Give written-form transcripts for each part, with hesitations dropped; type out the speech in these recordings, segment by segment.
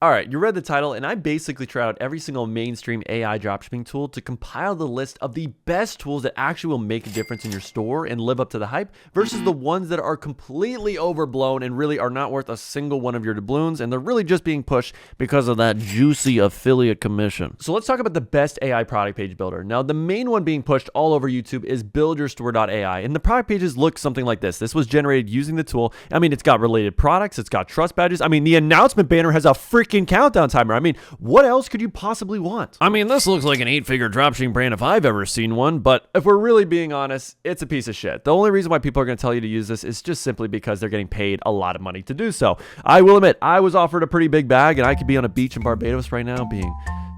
All right, you read the title, and I basically tried out every single mainstream AI dropshipping tool to compile the list of the best tools that actually will make a difference in your store and live up to the hype versus the ones that are completely overblown and really are not worth a single one of your doubloons, and they're really just being pushed because of that juicy affiliate commission. So let's talk about the best AI product page builder. Now, the main one being pushed all over YouTube is buildyourstore.ai, and the product pages look something like this. This was generated using the tool. I mean, it's got related products, it's got trust badges. I mean, the announcement banner has a freaking countdown timer. I mean, what else could you possibly want? I mean, this looks like an 8-figure dropshipping brand if I've ever seen one, but if we're really being honest, it's a piece of shit. The only reason why people are going to tell you to use this is just simply because they're getting paid a lot of money to do so. I will admit, I was offered a pretty big bag, and I could be on a beach in Barbados right now being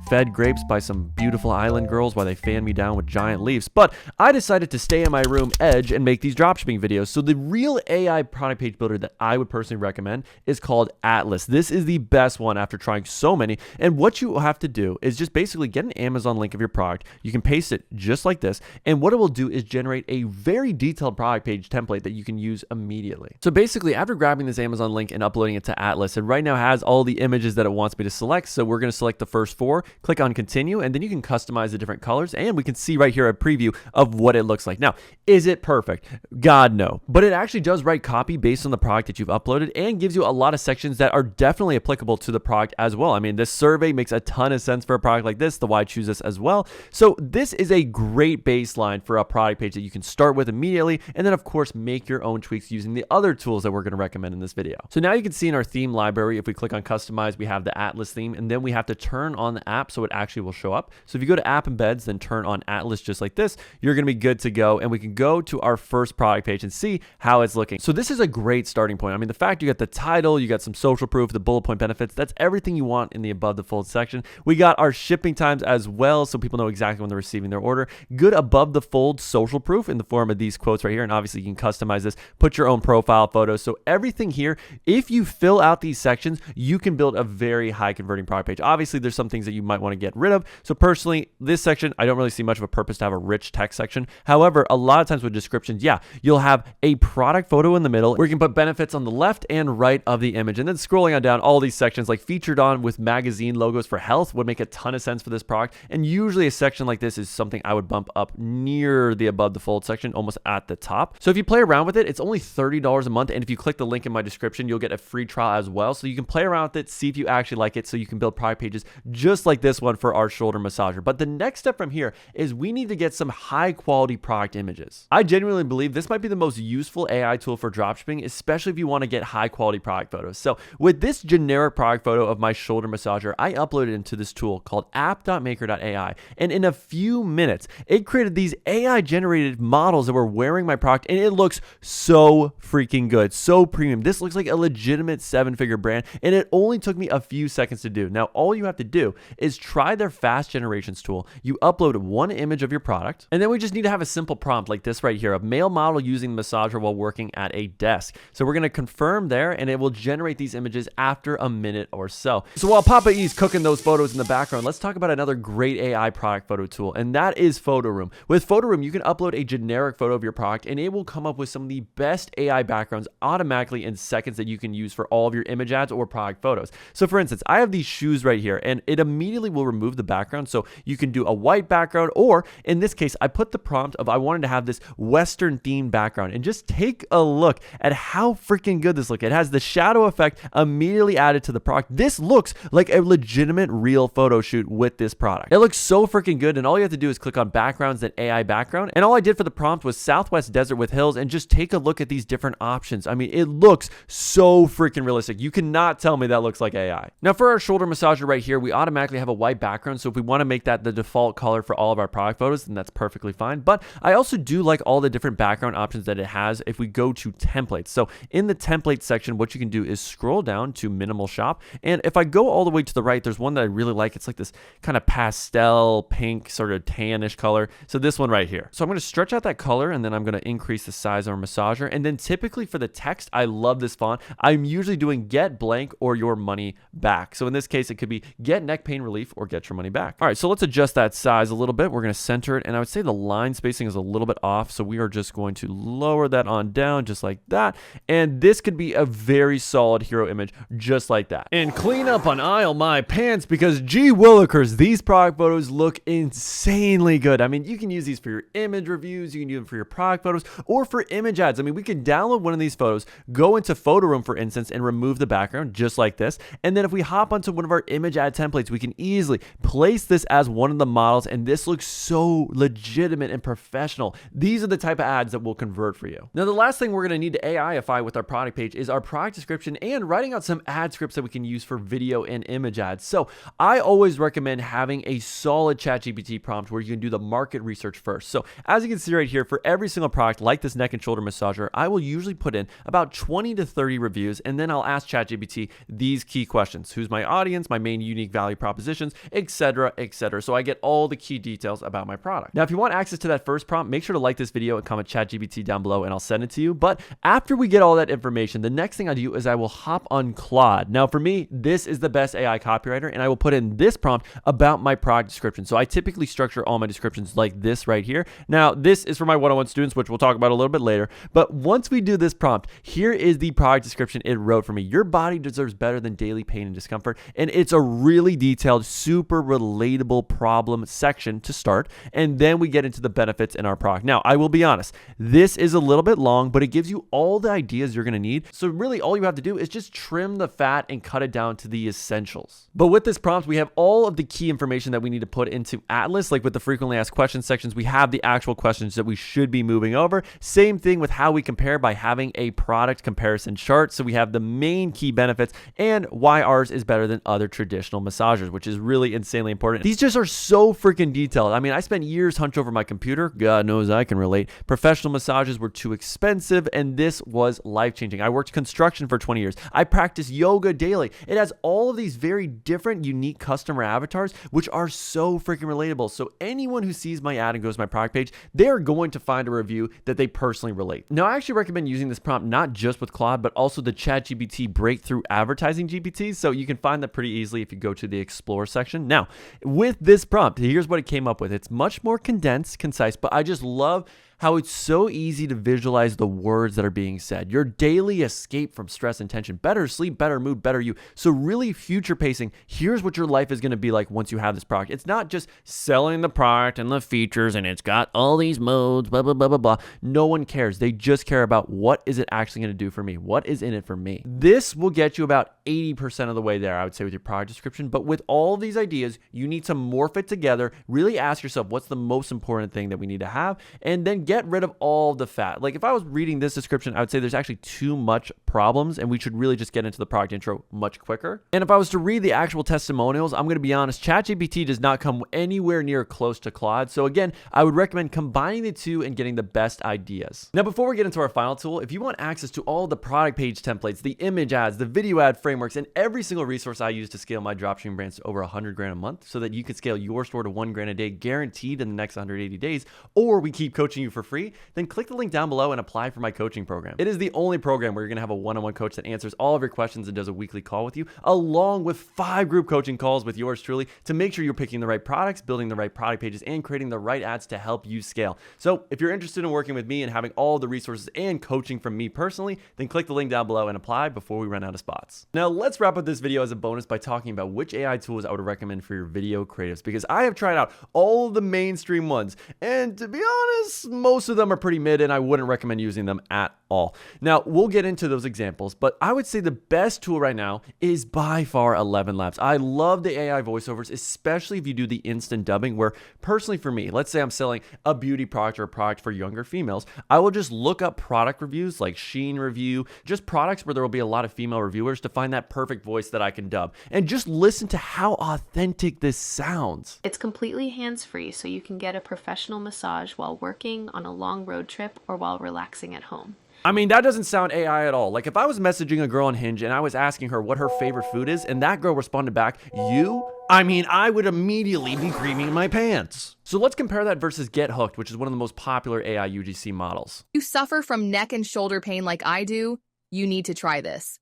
fed grapes by some beautiful island girls while they fan me down with giant leaves. But I decided to stay in my room edge and make these dropshipping videos. So the real AI product page builder that I would personally recommend is called Atlas. This is the best one after trying so many. And what you have to do is just basically get an Amazon link of your product. You can paste it just like this. And what it will do is generate a very detailed product page template that you can use immediately. So basically, after grabbing this Amazon link and uploading it to Atlas, it right now has all the images that it wants me to select. So we're going to select the first 4. Click on continue, and then you can customize the different colors, and we can see right here a preview of what it looks like. Now, is it perfect? God, no. But it actually does write copy based on the product that you've uploaded and gives you a lot of sections that are definitely applicable to the product as well. I mean, this survey makes a ton of sense for a product like this, the why choose this as well. So this is a great baseline for a product page that you can start with immediately, and then of course make your own tweaks using the other tools that we're going to recommend in this video. So now you can see in our theme library, if we click on customize, we have the Atlas theme, and then we have to turn on the app so it actually will show up. So if you go to app embeds, then turn on Atlas just like this, you're going to be good to go. And we can go to our first product page and see how it's looking. So this is a great starting point. I mean, the fact you got the title, you got some social proof, the bullet point benefits, that's everything you want in the above the fold section. We got our shipping times as well, so people know exactly when they're receiving their order. Good above the fold social proof in the form of these quotes right here. And obviously you can customize this, put your own profile photos. So everything here, if you fill out these sections, you can build a very high converting product page. Obviously there's some things that you might want to get rid of. So personally, this section, I don't really see much of a purpose to have a rich text section. However, a lot of times with descriptions, yeah, you'll have a product photo in the middle where you can put benefits on the left and right of the image. And then scrolling on down, all these sections like featured on with magazine logos for health would make a ton of sense for this product. And usually a section like this is something I would bump up near the above the fold section, almost at the top. So if you play around with it, it's only $30 a month. And if you click the link in my description, you'll get a free trial as well. So you can play around with it, see if you actually like it, so you can build product pages just like this one for our shoulder massager. But the next step from here is we need to get some high quality product images. I genuinely believe this might be the most useful AI tool for dropshipping, especially if you want to get high quality product photos. So with this generic product photo of my shoulder massager, I uploaded into this tool called app.maker.ai. And in a few minutes, it created these AI generated models that were wearing my product, and it looks so freaking good, so premium. This looks like a legitimate 7-figure brand, and it only took me a few seconds to do. Now, all you have to do is try their fast generations tool. You upload one image of your product, and then we just need to have a simple prompt like this right here, a male model using the massager while working at a desk. So we're going to confirm there, and it will generate these images after a minute or so. So while Papa E's cooking those photos in the background, let's talk about another great AI product photo tool, and that is Photo Room. With Photo Room, you can upload a generic photo of your product, and it will come up with some of the best AI backgrounds automatically in seconds that you can use for all of your image ads or product photos. So for instance, I have these shoes right here, and it immediately will remove the background. So you can do a white background, or in this case, I put the prompt of I wanted to have this Western themed background, and just take a look at how freaking good this looks. It has the shadow effect immediately added to the product. This looks like a legitimate real photo shoot with this product. It looks so freaking good, and all you have to do is click on backgrounds and AI background. And all I did for the prompt was Southwest desert with hills, and just take a look at these different options. I mean, it looks so freaking realistic. You cannot tell me that looks like AI. Now for our shoulder massager right here, we automatically have a white background. So if we want to make that the default color for all of our product photos, then that's perfectly fine. But I also do like all the different background options that it has if we go to templates. So in the template section, what you can do is scroll down to minimal shop. And if I go all the way to the right, there's one that I really like. It's like this kind of pastel pink sort of tannish color. So this one right here. So I'm going to stretch out that color, and then I'm going to increase the size of our massager. And then typically for the text, I love this font. I'm usually doing get blank or your money back. So in this case, it could be get neck pain relief relief or get your money back. All right, so let's adjust that size a little bit. We're going to center it, and I would say the line spacing is a little bit off, so we are just going to lower that on down just like that, and this could be a very solid hero image just like that. And clean up on aisle my pants, because gee willikers, these product photos look insanely good. I mean, you can use these for your image reviews, you can use them for your product photos, or for image ads. I mean, we can download one of these photos, go into Photo Room, for instance, and remove the background just like this. And then if we hop onto one of our image ad templates, we can easily place this as one of the models, and this looks so legitimate and professional. These are the type of ads that will convert for you. Now, the last thing we're going to need to AIify with our product page is our product description and writing out some ad scripts that we can use for video and image ads. So I always recommend having a solid ChatGPT prompt where you can do the market research first. So as you can see right here, for every single product like this neck and shoulder massager, I will usually put in about 20 to 30 reviews, and then I'll ask ChatGPT these key questions: who's my audience, my main unique value propositions, etc., etc. So I get all the key details about my product. Now, if you want access to that first prompt, make sure to like this video and comment ChatGPT down below, and I'll send it to you. But after we get all that information, the next thing I do is I will hop on Claude. Now, for me, this is the best AI copywriter, and I will put in this prompt about my product description. So I typically structure all my descriptions like this right here. Now, this is for my one-on-one students, which we'll talk about a little bit later. But once we do this prompt, here is the product description it wrote for me. Your body deserves better than daily pain and discomfort. And it's a really detailed, super relatable problem section to start. And then we get into the benefits in our product. Now, I will be honest, this is a little bit long, but it gives you all the ideas you're going to need. So really all you have to do is just trim the fat and cut it down to the essentials. But with this prompt, we have all of the key information that we need to put into Atlas. Like with the frequently asked questions sections, we have the actual questions that we should be moving over. Same thing with how we compare by having a product comparison chart. So we have the main key benefits and why ours is better than other traditional massagers, which is really insanely important. These just are so freaking detailed. I mean, I spent years hunched over my computer. God knows I can relate. Professional massages were too expensive, and this was life-changing. I worked construction for 20 years. I practice yoga daily. It has all of these very different, unique customer avatars, which are so freaking relatable. So anyone who sees my ad and goes to my product page, they're going to find a review that they personally relate. Now, I actually recommend using this prompt not just with Claude, but also the ChatGPT Breakthrough Advertising GPT. So you can find that pretty easily if you go to the Explore section. Now, with this prompt, here's what it came up with. It's much more condensed, concise, but I just love how it's so easy to visualize the words that are being said. Your daily escape from stress and tension, better sleep, better mood, better you. So really future pacing, here's what your life is going to be like once you have this product. It's not just selling the product and the features and it's got all these modes, blah, blah, blah, blah, blah. No one cares. They just care about what is it actually going to do for me? What is in it for me? This will get you about 80% of the way there, I would say, with your product description. But with all these ideas, you need to morph it together. Really ask yourself, what's the most important thing that we need to have? And then get rid of all the fat. Like if I was reading this description, I would say there's actually too much problems and we should really just get into the product intro much quicker. And if I was to read the actual testimonials, I'm going to be honest, ChatGPT does not come anywhere near close to Claude. So again, I would recommend combining the two and getting the best ideas. Now, before we get into our final tool, if you want access to all the product page templates, the image ads, the video ad frameworks, and every single resource I use to scale my dropshipping brands to over 100 grand a month so that you can scale your store to 1 grand a day guaranteed in the next 180 days, or we keep coaching you for free, then click the link down below and apply for my coaching program. It is the only program where you're going to have a one-on-one coach that answers all of your questions and does a weekly call with you, along with 5 group coaching calls with yours truly to make sure you're picking the right products, building the right product pages, and creating the right ads to help you scale. So if you're interested in working with me and having all the resources and coaching from me personally, then click the link down below and apply before we run out of spots. Now let's wrap up this video as a bonus by talking about which AI tools I would recommend for your video creatives, because I have tried out all of the mainstream ones, and to be honest, most of them are pretty mid and I wouldn't recommend using them at all. Now, we'll get into those examples, but I would say the best tool right now is by far 11 Labs. I love the AI voiceovers, especially if you do the instant dubbing, where personally for me, let's say I'm selling a beauty product or a product for younger females, I will just look up product reviews like Sheen Review, just products where there will be a lot of female reviewers to find that perfect voice that I can dub, and just listen to how authentic this sounds. It's completely hands-free, so you can get a professional massage while working on a long road trip or while relaxing at home. I mean, that doesn't sound AI at all. Like if I was messaging a girl on Hinge and I was asking her what her favorite food is, and that girl responded back, "You?" I mean, I would immediately be creaming my pants. So let's compare that versus Get Hooked, which is one of the most popular AI UGC models. You suffer from neck and shoulder pain like I do? You need to try this.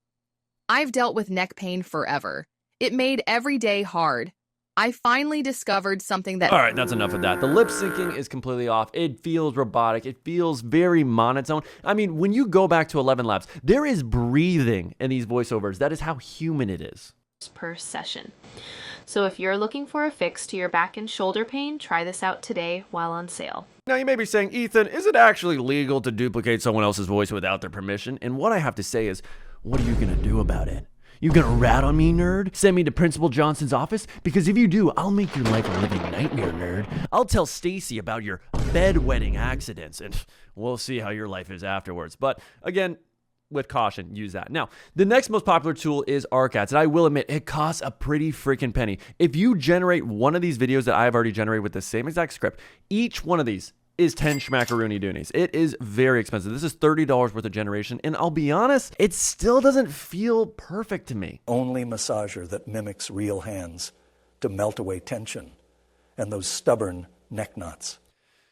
I've dealt with neck pain forever. It made every day hard. I finally discovered something that All right, that's enough of that. The lip syncing is completely off. It feels robotic. It feels very monotone. I mean, when you go back to 11 Labs, there is breathing in these voiceovers. That is how human it is. Per session. So if you're looking for a fix to your back and shoulder pain, try this out today while on sale. Now, you may be saying, Ethan, is it actually legal to duplicate someone else's voice without their permission? And what I have to say is, what are you going to do about it? You gonna rat on me, nerd? Send me to Principal Johnson's office? Because if you do, I'll make your life a living nightmare, nerd. I'll tell Stacy about your bedwetting accidents, and we'll see how your life is afterwards. But again, with caution, use that. Now, the next most popular tool is ArcAds, and I will admit, it costs a pretty freaking penny. If you generate one of these videos that I've already generated with the same exact script, each one of these is 10 schmackaroony doonies. It is very expensive. This is $30 worth of generation, and I'll be honest, it still doesn't feel perfect to me. Only massager that mimics real hands to melt away tension and those stubborn neck knots.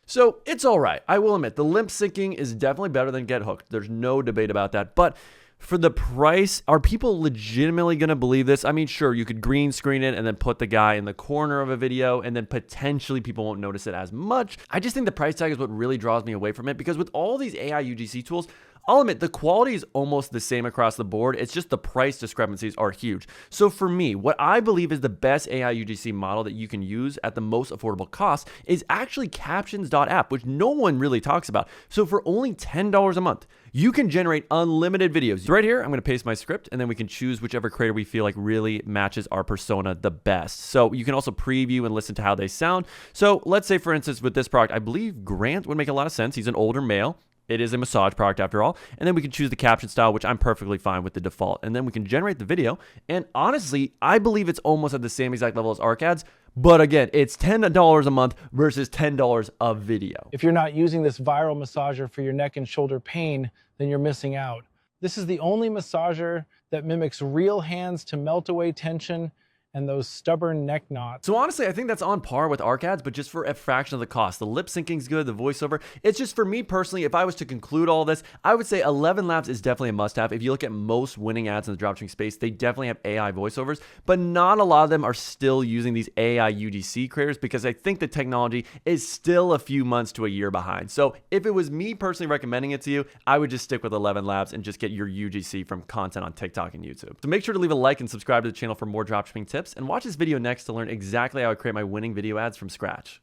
So it's all right. I will admit, the lip syncing is definitely better than Get Hooked. There's no debate about that. But for the price, are people legitimately going to believe this? I mean, sure, you could green screen it and then put the guy in the corner of a video, and then potentially people won't notice it as much. I just think the price tag is what really draws me away from it, because with all these AI UGC tools, I'll admit the quality is almost the same across the board. It's just the price discrepancies are huge. So for me, what I believe is the best AI UGC model that you can use at the most affordable cost is actually Captions.app, which no one really talks about. So for only $10 a month, you can generate unlimited videos. Right here, I'm going to paste my script, and then we can choose whichever creator we feel like really matches our persona the best. So you can also preview and listen to how they sound. So let's say, for instance, with this product, I believe Grant would make a lot of sense. He's an older male. It is a massage product after all. And then we can choose the caption style, which I'm perfectly fine with the default. And then we can generate the video. And honestly, I believe it's almost at the same exact level as ArcAds. But again, it's $10 a month versus $10 a video. If you're not using this viral massager for your neck and shoulder pain, then you're missing out. This is the only massager that mimics real hands to melt away tension and those stubborn neck knots. So honestly, I think that's on par with ArcAds, but just for a fraction of the cost. The lip syncing's good, the voiceover. It's just, for me personally, if I was to conclude all this, I would say 11 Labs is definitely a must-have. If you look at most winning ads in the dropshipping space, they definitely have AI voiceovers, but not a lot of them are still using these AI UGC creators, because I think the technology is still a few months to a year behind. So if it was me personally recommending it to you, I would just stick with 11 Labs and just get your UGC from content on TikTok and YouTube. So make sure to leave a like and subscribe to the channel for more dropshipping tips, and watch this video next to learn exactly how I create my winning video ads from scratch.